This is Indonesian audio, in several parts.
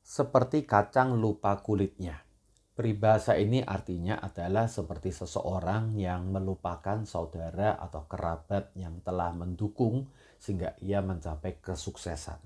Seperti kacang lupa kulitnya. Peribahasa ini artinya adalah seperti seseorang yang melupakan saudara atau kerabat yang telah mendukung sehingga ia mencapai kesuksesan.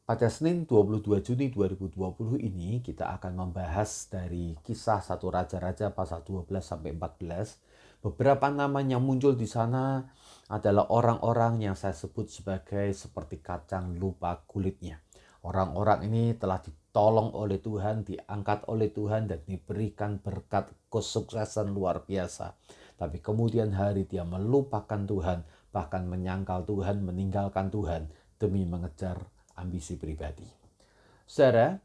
Pada Senin 22 Juni 2020 ini kita akan membahas dari kisah satu raja-raja pasal 12 sampai 14. Beberapa nama yang muncul di sana adalah orang-orang yang saya sebut sebagai seperti kacang lupa kulitnya. Orang-orang ini telah ditolong oleh Tuhan, diangkat oleh Tuhan dan diberikan berkat kesuksesan luar biasa. Tapi kemudian hari dia melupakan Tuhan, bahkan menyangkal Tuhan, meninggalkan Tuhan demi mengejar ambisi pribadi. Saudara,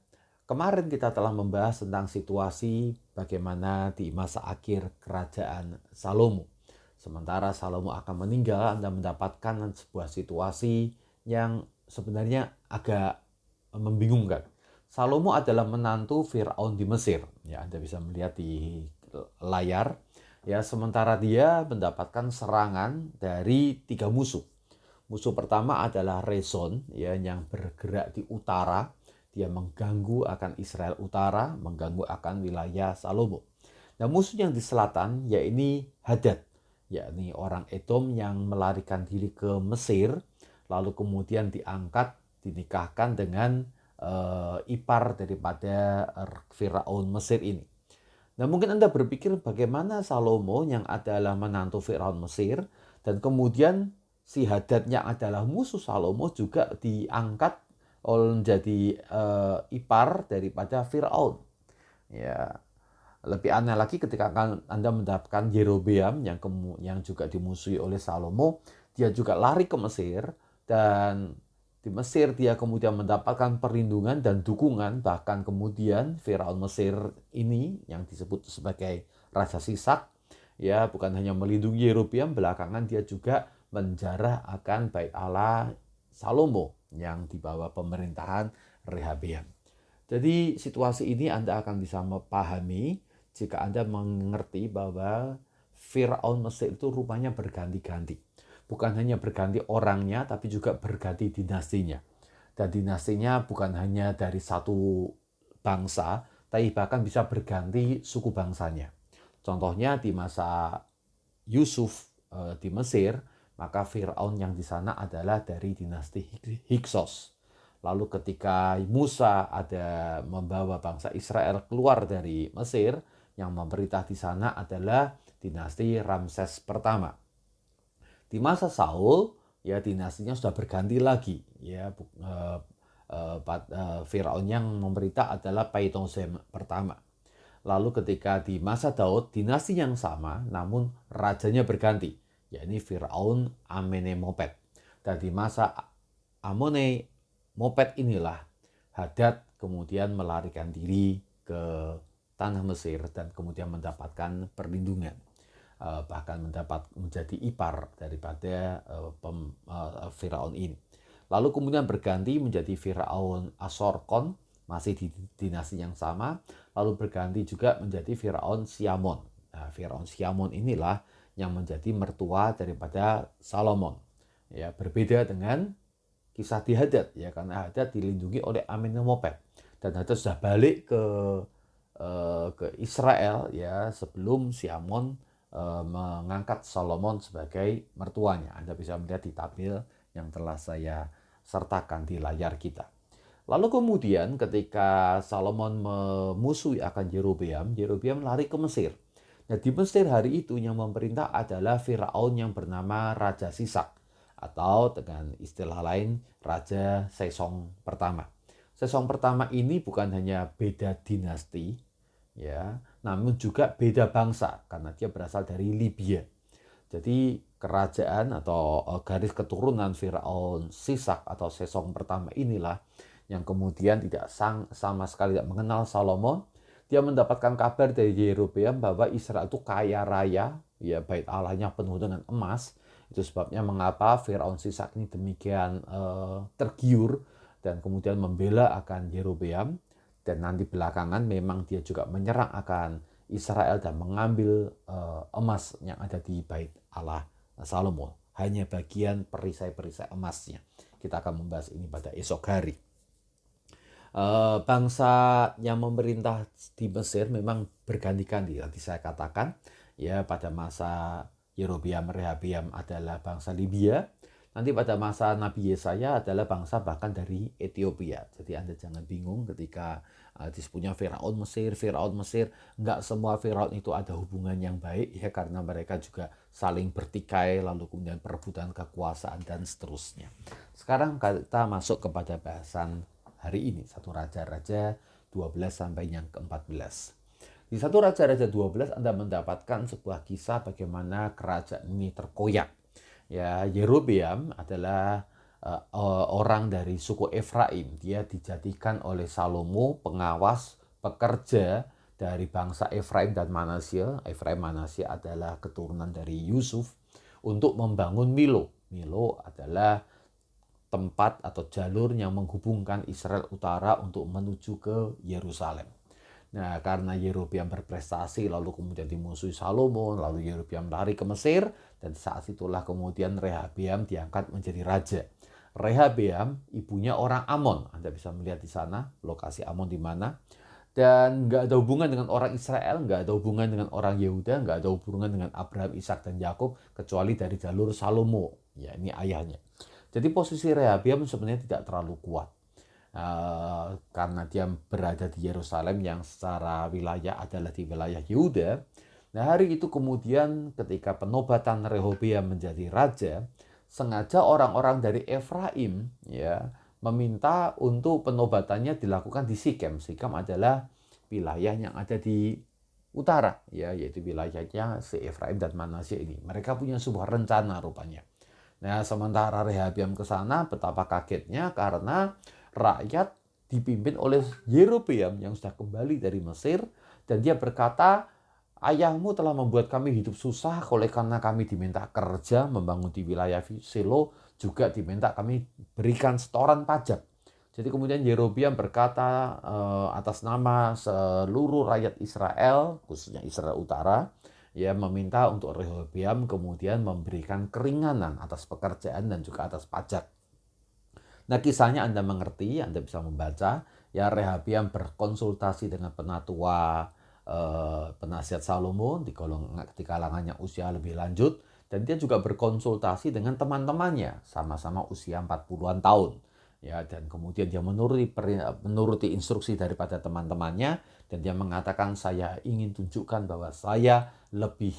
kemarin kita telah membahas tentang situasi bagaimana di masa akhir kerajaan Salomo. Sementara Salomo akan meninggal, Anda mendapatkan sebuah situasi yang sebenarnya agak membingungkan. Salomo adalah menantu Firaun di Mesir. Ya, Anda bisa melihat di layar. Ya, sementara dia mendapatkan serangan dari 3 musuh. Musuh pertama adalah Rezon, ya, yang bergerak di utara. Dia mengganggu akan Israel Utara, mengganggu akan wilayah Salomo. Nah, musuh yang di selatan yaitu Hadad, yakni orang Edom yang melarikan diri ke Mesir, lalu kemudian diangkat, dinikahkan dengan ipar daripada Firaun Mesir ini. Nah, mungkin Anda berpikir bagaimana Salomo yang adalah menantu Firaun Mesir dan kemudian si Hadad yang adalah musuh Salomo juga diangkat menjadi ipar daripada Firaun. Ya, lebih aneh lagi ketika Anda mendapatkan Yerobeam yang juga dimusuhi oleh Salomo, dia juga lari ke Mesir dan di Mesir dia kemudian mendapatkan perlindungan dan dukungan, bahkan kemudian Firaun Mesir ini yang disebut sebagai Raja Sisak, ya, bukan hanya melindungi Yerobeam, belakangan dia juga menjarah akan bait Allah Salomo yang di bawah pemerintahan Rehabeam. Jadi situasi ini Anda akan bisa memahami jika Anda mengerti bahwa Firaun Mesir itu rupanya berganti-ganti. Bukan hanya berganti orangnya, tapi juga berganti dinastinya. Dan dinastinya bukan hanya dari satu bangsa, tapi bahkan bisa berganti suku bangsanya. Contohnya di masa Yusuf di Mesir, maka Firaun yang di sana adalah dari dinasti Hyksos. Lalu ketika Musa ada membawa bangsa Israel keluar dari Mesir, yang memerintah di sana adalah dinasti Ramses pertama. Di masa Saul, ya dinastinya sudah berganti lagi, ya. Firaun yang memerintah adalah Paitosem pertama. Lalu ketika di masa Daud, dinasti yang sama namun rajanya berganti, yakni Firaun Amenemopet. Dan di masa Amenemopet inilah Hadad kemudian melarikan diri ke tanah Mesir dan kemudian mendapatkan perlindungan. Bahkan menjadi ipar daripada Firaun ini. Lalu kemudian berganti menjadi Firaun Asorkon, masih di dinasti yang sama, lalu berganti juga menjadi Firaun Siamon. Nah, Firaun Siamon inilah yang menjadi mertua daripada Salomon. Ya, berbeda dengan kisah di Hadad, ya, karena Hadad dilindungi oleh Amenemopet dan Hadad sudah balik ke Israel, ya, sebelum Siamon mengangkat Solomon sebagai mertuanya. Anda bisa melihat di tabel yang telah saya sertakan di layar kita. Lalu kemudian ketika Solomon memusuhi akan Yerobeam, Yerobeam lari ke Mesir. Nah, di Mesir hari itu yang memerintah adalah Firaun yang bernama Raja Sisak, atau dengan istilah lain Raja Sesong pertama. Sesong pertama ini bukan hanya beda dinasti, ya, namun juga beda bangsa karena dia berasal dari Libya. Jadi kerajaan atau garis keturunan Firaun Sisak atau Sesong pertama inilah yang kemudian tidak sama sekali tidak mengenal Solomon. Dia mendapatkan kabar dari Yerobeam bahwa Israel itu kaya raya, ya, bait Allahnya penuh dengan emas. Itu sebabnya mengapa Firaun Sisak ini demikian tergiur dan kemudian membela akan Yerobeam. Dan nanti belakangan memang dia juga menyerang akan Israel dan mengambil emas yang ada di bait Allah Salomo. Hanya bagian perisai-perisai emasnya. Kita akan membahas ini pada esok hari. Bangsa yang memerintah di Mesir memang berganti-ganti. Tadi saya katakan ya pada masa Yerobeam Rehabeam adalah bangsa Libya. Nanti pada masa Nabi Yesaya adalah bangsa bahkan dari Ethiopia. Jadi Anda jangan bingung ketika disebutnya Firaun Mesir, Firaun Mesir. Enggak semua Firaun itu ada hubungan yang baik ya karena mereka juga saling bertikai lalu kemudian perebutan kekuasaan dan seterusnya. Sekarang kita masuk kepada bahasan hari ini, satu Raja-Raja 12 sampai yang ke-14. Di satu Raja-Raja 12 Anda mendapatkan sebuah kisah bagaimana kerajaan ini terkoyak. Ya, Yerobeam adalah orang dari suku Efraim. Dia dijadikan oleh Salomo pengawas pekerja dari bangsa Efraim dan Manasye. Efraim Manasye adalah keturunan dari Yusuf untuk membangun Milo. Milo adalah tempat atau jalur yang menghubungkan Israel Utara untuk menuju ke Yerusalem. Nah, karena Yerobeam berprestasi lalu kemudian dimusuhi Salomo, lalu Yerobeam lari ke Mesir dan saat itulah kemudian Rehabeam diangkat menjadi raja. Rehabeam ibunya orang Amon. Anda bisa melihat di sana lokasi Amon di mana. Dan nggak ada hubungan dengan orang Israel, nggak ada hubungan dengan orang Yehuda, nggak ada hubungan dengan Abraham, Ishak dan Yakub kecuali dari jalur Salomo. Ya, ini ayahnya. Jadi posisi Rehabeam sebenarnya tidak terlalu kuat. Karena dia berada di Yerusalem yang secara wilayah adalah di wilayah Yehuda. Nah, hari itu kemudian ketika penobatan Rehabeam menjadi raja, sengaja orang-orang dari Efraim ya meminta untuk penobatannya dilakukan di Sikem. Sikem adalah wilayah yang ada di utara ya, yaitu wilayahnya si Efraim dan Manasye ini. Mereka punya sebuah rencana rupanya. Nah, sementara Rehabeam ke sana betapa kagetnya karena rakyat dipimpin oleh Yerobeam yang sudah kembali dari Mesir dan dia berkata, ayahmu telah membuat kami hidup susah oleh karena kami diminta kerja membangun di wilayah Silo, juga diminta kami berikan setoran pajak. Jadi kemudian Yerobeam berkata atas nama seluruh rakyat Israel, khususnya Israel Utara, ya meminta untuk Rehabeam kemudian memberikan keringanan atas pekerjaan dan juga atas pajak. Nah, kisahnya Anda mengerti, Anda bisa membaca. Ya, Rehabeam berkonsultasi dengan penatua penasihat Salomo di kalangannya usia lebih lanjut. Dan dia juga berkonsultasi dengan teman-temannya, sama-sama usia 40-an tahun. Ya, dan kemudian dia menuruti instruksi daripada teman-temannya. Dan dia mengatakan, saya ingin tunjukkan bahwa saya lebih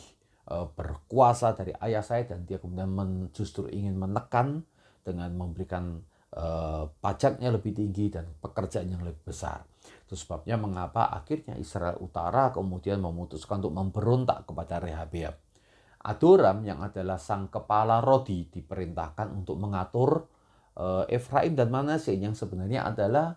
berkuasa dari ayah saya. Dan dia kemudian justru ingin menekan dengan memberikan pajaknya lebih tinggi dan pekerjaan yang lebih besar. Itu sebabnya mengapa akhirnya Israel Utara kemudian memutuskan untuk memberontak kepada Rehabeam. Adoram yang adalah sang kepala Rodi diperintahkan untuk mengatur Efraim dan Manasye yang sebenarnya adalah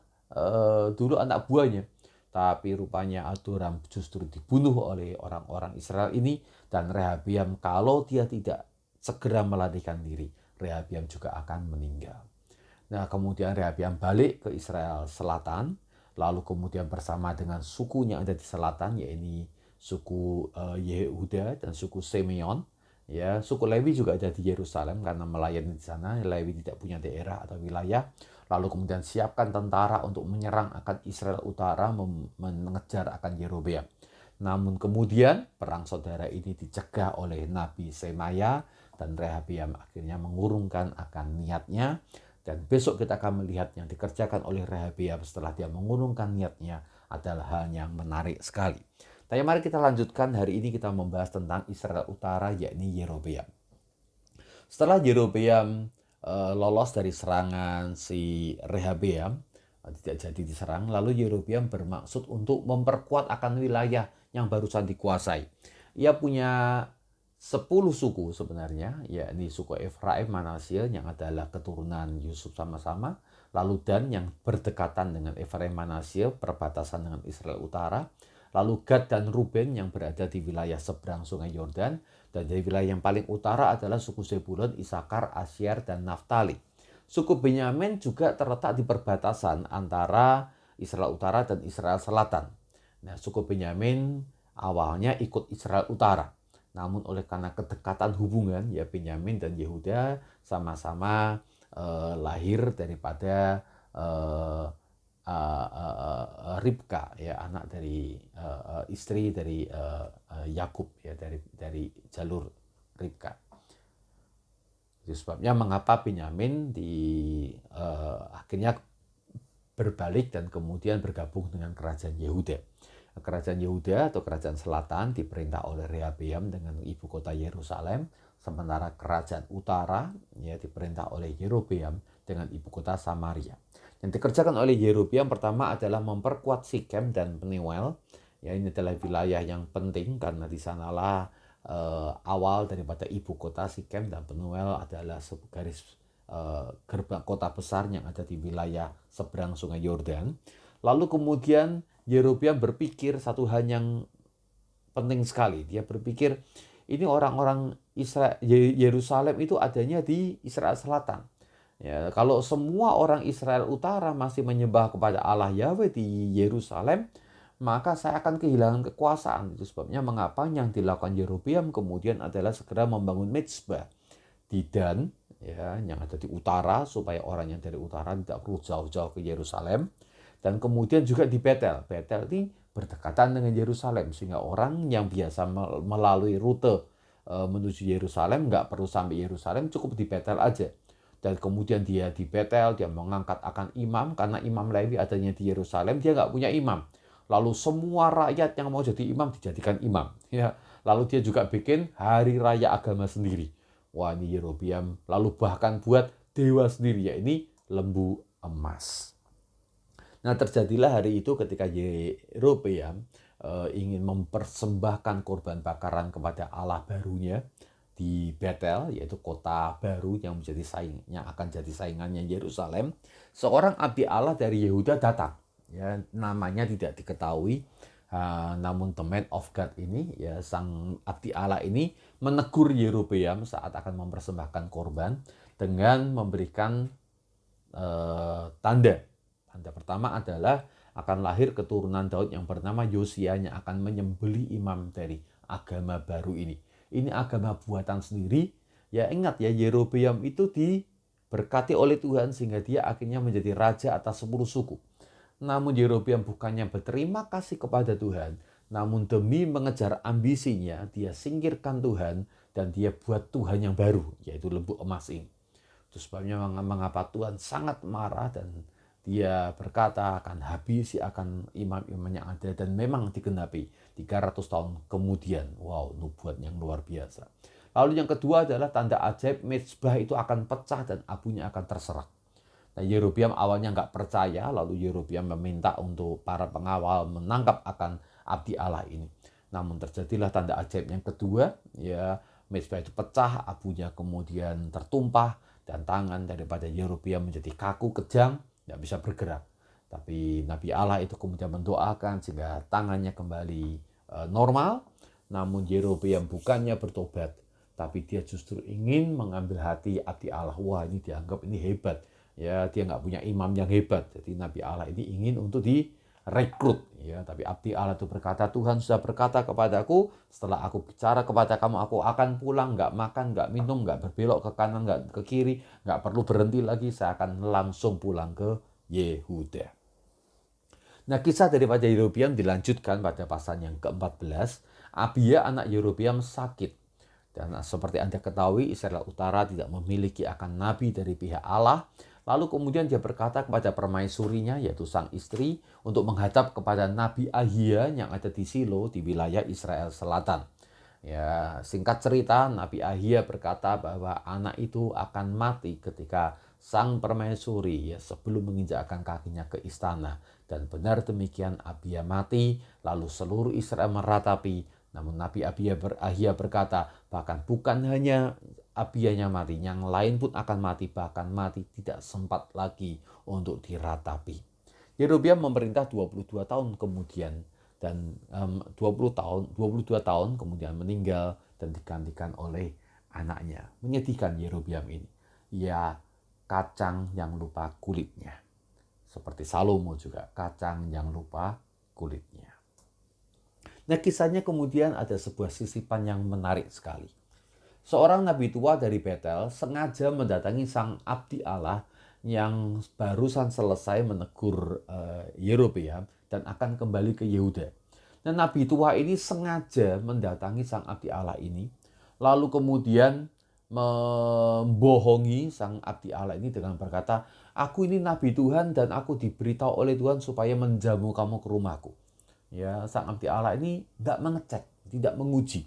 dulu anak buahnya. Tapi rupanya Adoram justru dibunuh oleh orang-orang Israel ini dan Rehabeam kalau dia tidak segera melarikan diri, Rehabeam juga akan meninggal. Nah, kemudian Rehabeam balik ke Israel Selatan, lalu kemudian bersama dengan sukunya yang ada di selatan, yaitu suku Yehuda dan suku Simeon. Ya, suku Lewi juga ada di Yerusalem karena melayani di sana. Lewi tidak punya daerah atau wilayah. Lalu kemudian siapkan tentara untuk menyerang akan Israel Utara, mengejar akan Yerobeam. Namun kemudian perang saudara ini dicegah oleh Nabi Semaya dan Rehabeam akhirnya mengurungkan akan niatnya. Dan besok kita akan melihat yang dikerjakan oleh Rehabeam setelah dia mengurungkan niatnya adalah hal yang menarik sekali. Tapi mari kita lanjutkan, hari ini kita membahas tentang Israel Utara yakni Yerobeam. Setelah Yerobeam lolos dari serangan si Rehabeam, tidak jadi diserang, lalu Yerobeam bermaksud untuk memperkuat akan wilayah yang barusan dikuasai. Ia punya 10 suku sebenarnya, yakni suku Efraim, Manasye yang adalah keturunan Yusuf sama-sama, lalu Dan yang berdekatan dengan Efraim, Manasye, perbatasan dengan Israel Utara, lalu Gad dan Ruben yang berada di wilayah seberang sungai Yordan, dan dari wilayah yang paling utara adalah suku Zebulun, Isakar, Asyar, dan Naftali. Suku Benyamin juga terletak di perbatasan antara Israel Utara dan Israel Selatan. Nah, suku Benyamin awalnya ikut Israel Utara. Namun oleh karena kedekatan hubungan ya Benyamin dan Yehuda sama-sama lahir daripada Ribka, ya, anak dari istri dari Yakub, ya, dari jalur Ribka. Itu sebabnya mengapa Benyamin akhirnya berbalik dan kemudian bergabung dengan kerajaan Yehuda. Kerajaan Yehuda atau kerajaan selatan diperintah oleh Rehabeam dengan ibu kota Yerusalem, sementara kerajaan utara ya diperintah oleh Yerobeam dengan ibu kota Samaria. Yang dikerjakan oleh Yerobeam pertama adalah memperkuat Sikem dan Penuel. Ya, ini adalah wilayah yang penting karena di sanalah awal daripada ibu kota. Sikem dan Penuel adalah garis gerbang kota besar yang ada di wilayah seberang Sungai Yordan. Lalu kemudian Yerobeam berpikir satu hal yang penting sekali. Dia berpikir ini orang-orang Yerusalem itu adanya di Israel Selatan. Ya, kalau semua orang Israel Utara masih menyembah kepada Allah Yahweh di Yerusalem, maka saya akan kehilangan kekuasaan. Itu sebabnya mengapa yang dilakukan Yerobeam kemudian adalah segera membangun mezbah di Dan, ya, yang ada di utara, supaya orang yang dari utara tidak perlu jauh-jauh ke Yerusalem. Dan kemudian juga di Betel. Betel ini berdekatan dengan Yerusalem, sehingga orang yang biasa melalui rute menuju Yerusalem nggak perlu sampai Yerusalem, cukup di Betel aja. Dan kemudian dia di Betel, dia mengangkat akan imam, karena imam Lewi adanya di Yerusalem, dia nggak punya imam. Lalu semua rakyat yang mau jadi imam dijadikan imam. Ya. Lalu dia juga bikin hari raya agama sendiri. Wah, ini Yerobeam. Lalu bahkan buat dewa sendiri, ya ini lembu emas. Nah, terjadilah hari itu ketika Yerobeam ingin mempersembahkan korban bakaran kepada Allah barunya di Betel, yaitu kota baru yang akan jadi saingannya Yerusalem. Seorang abdi Allah dari Yehuda datang, ya, namanya tidak diketahui. Namun the man of God ini, ya, sang abdi Allah ini menegur Yerobeam saat akan mempersembahkan korban dengan memberikan tanda. Tanda pertama adalah akan lahir keturunan Daud yang bernama Yosia yang akan menyembelih imam dari agama baru ini. Ini agama buatan sendiri. Ya, ingat ya, Yerobeam itu diberkati oleh Tuhan sehingga dia akhirnya menjadi raja atas 10 suku. Namun Yerobeam bukannya berterima kasih kepada Tuhan, namun demi mengejar ambisinya, dia singkirkan Tuhan dan dia buat Tuhan yang baru, yaitu lembu emas ini. Itu sebabnya mengapa Tuhan sangat marah dan dia berkata akan habisi akan imam-imam yang ada, dan memang digenapi 300 tahun kemudian. Wow, nubuat yang luar biasa. Lalu yang kedua adalah tanda ajaib, mezbah itu akan pecah dan abunya akan terserak. Nah, Yerobeam awalnya nggak percaya, lalu Yerobeam meminta untuk para pengawal menangkap akan abdi Allah ini. Namun terjadilah tanda ajaib yang kedua, ya, mezbah itu pecah, abunya kemudian tertumpah, dan tangan daripada Yerobeam menjadi kaku, kejang, tidak bisa bergerak. Tapi Nabi Allah itu kemudian mendoakan sehingga tangannya kembali normal. Namun Yerobeam bukannya bertobat, tapi dia justru ingin mengambil hati abdi Allah. Wah, ini dianggap ini hebat. Ya, dia nggak punya imam yang hebat. Jadi Nabi Allah ini ingin untuk direkrut. Ya, tapi abdi Allah itu berkata, Tuhan sudah berkata kepadaku, setelah aku bicara kepada kamu, aku akan pulang, nggak makan, nggak minum, nggak berbelok ke kanan, nggak ke kiri, nggak perlu berhenti lagi, saya akan langsung pulang ke Yehuda. Nah, kisah daripada Yerobeam dilanjutkan pada pasal yang ke-14. Abia anak Yerobeam sakit. Dan seperti Anda ketahui, Israel Utara tidak memiliki akan nabi dari pihak Allah. Lalu kemudian dia berkata kepada permaisurinya, yaitu sang istri, untuk menghadap kepada Nabi Ahia yang ada di Silo di wilayah Israel Selatan. Ya, singkat cerita, Nabi Ahia berkata bahwa anak itu akan mati ketika sang permaisuri, ya, sebelum menginjakkan kakinya ke istana. Dan benar demikian, Abia mati, lalu seluruh Israel meratapi. Namun Nabi Ahia berkata, bahkan bukan hanya Abianya mati, yang lain pun akan mati, bahkan mati tidak sempat lagi untuk diratapi. Yerobeam memerintah 22 tahun kemudian, dan 22 tahun kemudian meninggal dan digantikan oleh anaknya. Menyedihkan Yerobeam ini. Ya, kacang yang lupa kulitnya. Seperti Salomo juga, kacang yang lupa kulitnya. Nah, kisahnya kemudian ada sebuah sisipan yang menarik sekali. Seorang nabi tua dari Betel sengaja mendatangi sang abdi Allah yang barusan selesai menegur Yerobeam dan akan kembali ke Yehuda. Nah, nabi tua ini sengaja mendatangi sang abdi Allah ini, lalu kemudian membohongi sang abdi Allah ini dengan berkata, aku ini nabi Tuhan dan aku diberitahu oleh Tuhan supaya menjamu kamu ke rumahku. Ya, sang abdi Allah ini tidak mengecek, tidak menguji.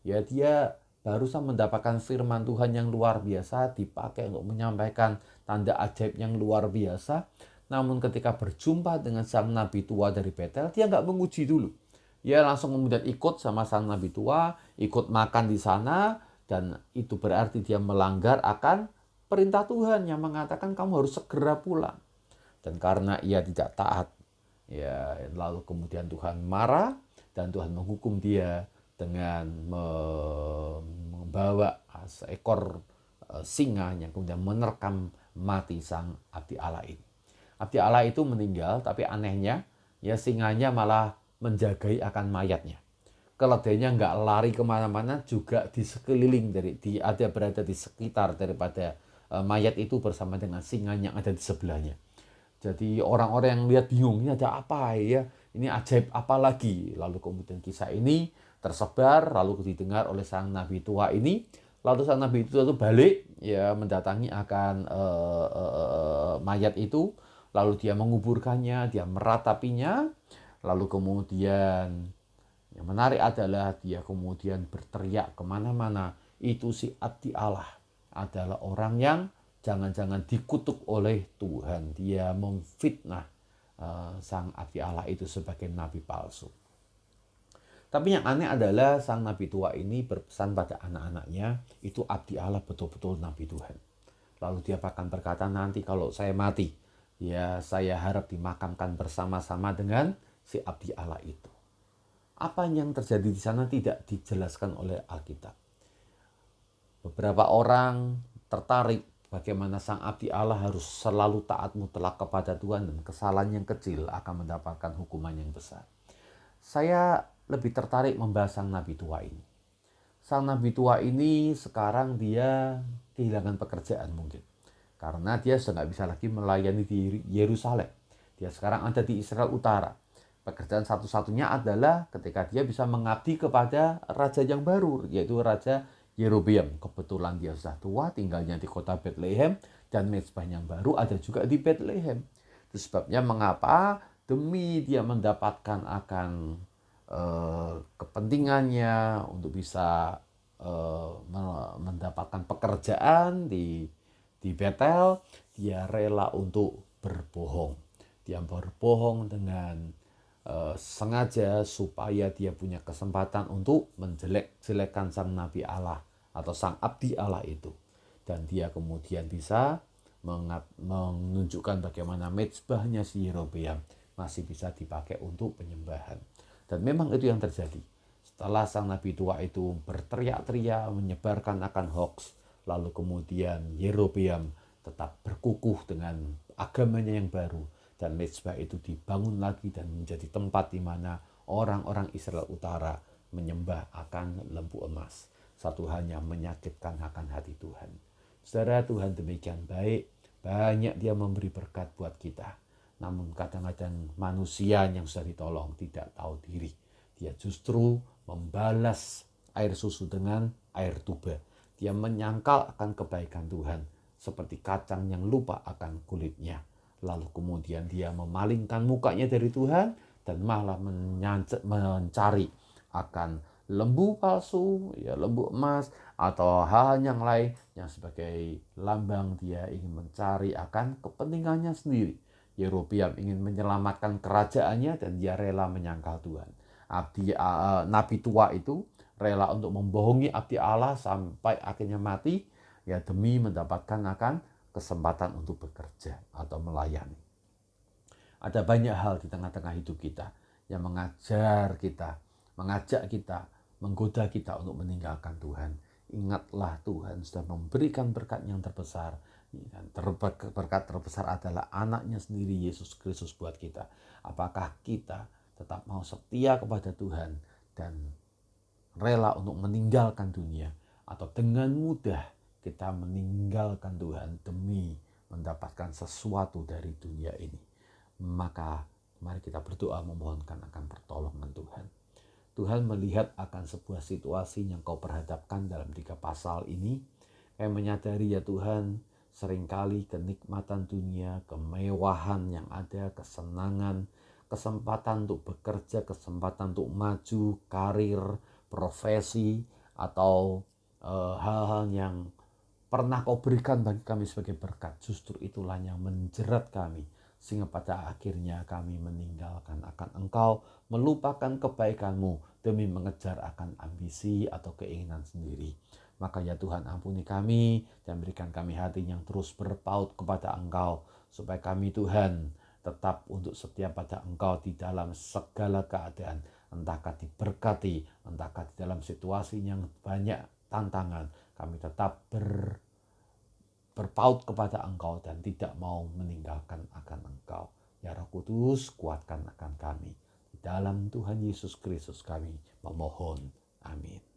Ya, dia barusan mendapatkan firman Tuhan yang luar biasa, dipakai untuk menyampaikan tanda ajaib yang luar biasa. Namun ketika berjumpa dengan sang nabi tua dari Betel, dia nggak menguji dulu. Dia langsung kemudian ikut sama sang nabi tua, ikut makan di sana, dan itu berarti dia melanggar akan perintah Tuhan yang mengatakan kamu harus segera pulang. Dan karena ia tidak taat, ya lalu kemudian Tuhan marah dan Tuhan menghukum dia dengan membawa seekor singa yang kemudian menerkam mati sang abdi Allah ini. Abdi Allah itu meninggal, tapi anehnya ya singanya malah menjagai akan mayatnya. Keledainya nggak lari kemana-mana, juga di sekeliling ada berada di sekitar daripada mayat itu bersama dengan singa yang ada di sebelahnya. Jadi orang-orang yang lihat bingung, ini ada apa ya? Ini ajaib apa lagi? Lalu kemudian kisah ini tersebar, lalu didengar oleh sang nabi tua ini. Lalu sang nabi tua itu balik, ya mendatangi akan mayat itu. Lalu dia menguburkannya, dia meratapinya. Lalu kemudian yang menarik adalah dia kemudian berteriak kemana-mana. Itu si abdi Allah adalah orang yang jangan-jangan dikutuk oleh Tuhan. Dia memfitnah sang abdi Allah itu sebagai nabi palsu. Tapi yang aneh adalah sang nabi tua ini berpesan pada anak-anaknya, itu abdi Allah betul-betul nabi Tuhan. Lalu dia bahkan berkata, nanti kalau saya mati, ya saya harap dimakamkan bersama-sama dengan si abdi Allah itu. Apa yang terjadi di sana tidak dijelaskan oleh Alkitab. Beberapa orang tertarik bagaimana sang abdi Allah harus selalu taat mutlak kepada Tuhan dan kesalahan yang kecil akan mendapatkan hukuman yang besar. Saya lebih tertarik membahas sang nabi tua ini. Sang nabi tua ini sekarang dia kehilangan pekerjaan mungkin. Karena dia sudah nggak bisa lagi melayani di Yerusalem. Dia sekarang ada di Israel Utara. Pekerjaan satu-satunya adalah ketika dia bisa mengabdi kepada raja yang baru, yaitu Raja Yerobeam. Kebetulan dia sudah tua, tinggalnya di kota Bethlehem, dan mezbah yang baru ada juga di Bethlehem. Itu sebabnya mengapa demi dia mendapatkan akan kepentingannya untuk bisa mendapatkan pekerjaan di Betel, dia rela untuk berbohong. Dia berbohong dengan sengaja supaya dia punya kesempatan untuk menjelek-jelekan sang nabi Allah atau sang abdi Allah itu. Dan dia kemudian bisa menunjukkan bagaimana mezbahnya si Yerobeam masih bisa dipakai untuk penyembahan. Dan memang itu yang terjadi. Setelah sang nabi tua itu berteriak-teriak menyebarkan akan hoax, lalu kemudian Yerobeam tetap berkukuh dengan agamanya yang baru. Dan mezbah itu dibangun lagi dan menjadi tempat di mana orang-orang Israel Utara menyembah akan lembu emas. Satu hal yang menyakitkan akan hati Tuhan. Saudara, Tuhan demikian baik, banyak dia memberi berkat buat kita. Namun kadang-kadang manusia yang sudah ditolong tidak tahu diri. Dia justru membalas air susu dengan air tuba. Dia menyangkal akan kebaikan Tuhan seperti kacang yang lupa akan kulitnya. Lalu kemudian dia memalingkan mukanya dari Tuhan dan malah mencari akan lembu palsu, ya lembu emas atau hal yang lain yang sebagai lambang dia ingin mencari akan kepentingannya sendiri. Yerobeam ingin menyelamatkan kerajaannya dan dia rela menyangkal Tuhan. Nabi tua itu rela untuk membohongi abdi Allah sampai akhirnya mati, ya demi mendapatkan akan kesempatan untuk bekerja atau melayani. Ada banyak hal di tengah-tengah hidup kita yang mengajak kita, menggoda kita untuk meninggalkan Tuhan. Ingatlah Tuhan sudah memberikan berkat yang terbesar. Berkat terbesar adalah anaknya sendiri Yesus Kristus buat kita. Apakah kita tetap mau setia kepada Tuhan dan rela untuk meninggalkan dunia, atau dengan mudah kita meninggalkan Tuhan demi mendapatkan sesuatu dari dunia ini. Maka mari kita berdoa memohonkan akan pertolongan Tuhan. Tuhan melihat akan sebuah situasi yang kau perhadapkan dalam 3 pasal ini. Kau menyadari ya Tuhan, seringkali kenikmatan dunia, kemewahan yang ada, kesenangan, kesempatan untuk bekerja, kesempatan untuk maju, karir, profesi, atau hal-hal yang pernah kau berikan bagi kami sebagai berkat, justru itulah yang menjerat kami, sehingga pada akhirnya kami meninggalkan akan Engkau, melupakan kebaikan-Mu demi mengejar akan ambisi atau keinginan sendiri. Maka ya Tuhan, ampuni kami dan berikan kami hati yang terus berpaut kepada Engkau, supaya kami Tuhan tetap untuk setia pada Engkau di dalam segala keadaan, entahkah diberkati, entahkah di dalam situasi yang banyak tantangan, kami tetap berpaut kepada Engkau dan tidak mau meninggalkan akan Engkau. Ya Roh Kudus, kuatkan akan kami. Di dalam Tuhan Yesus Kristus kami memohon. Amin.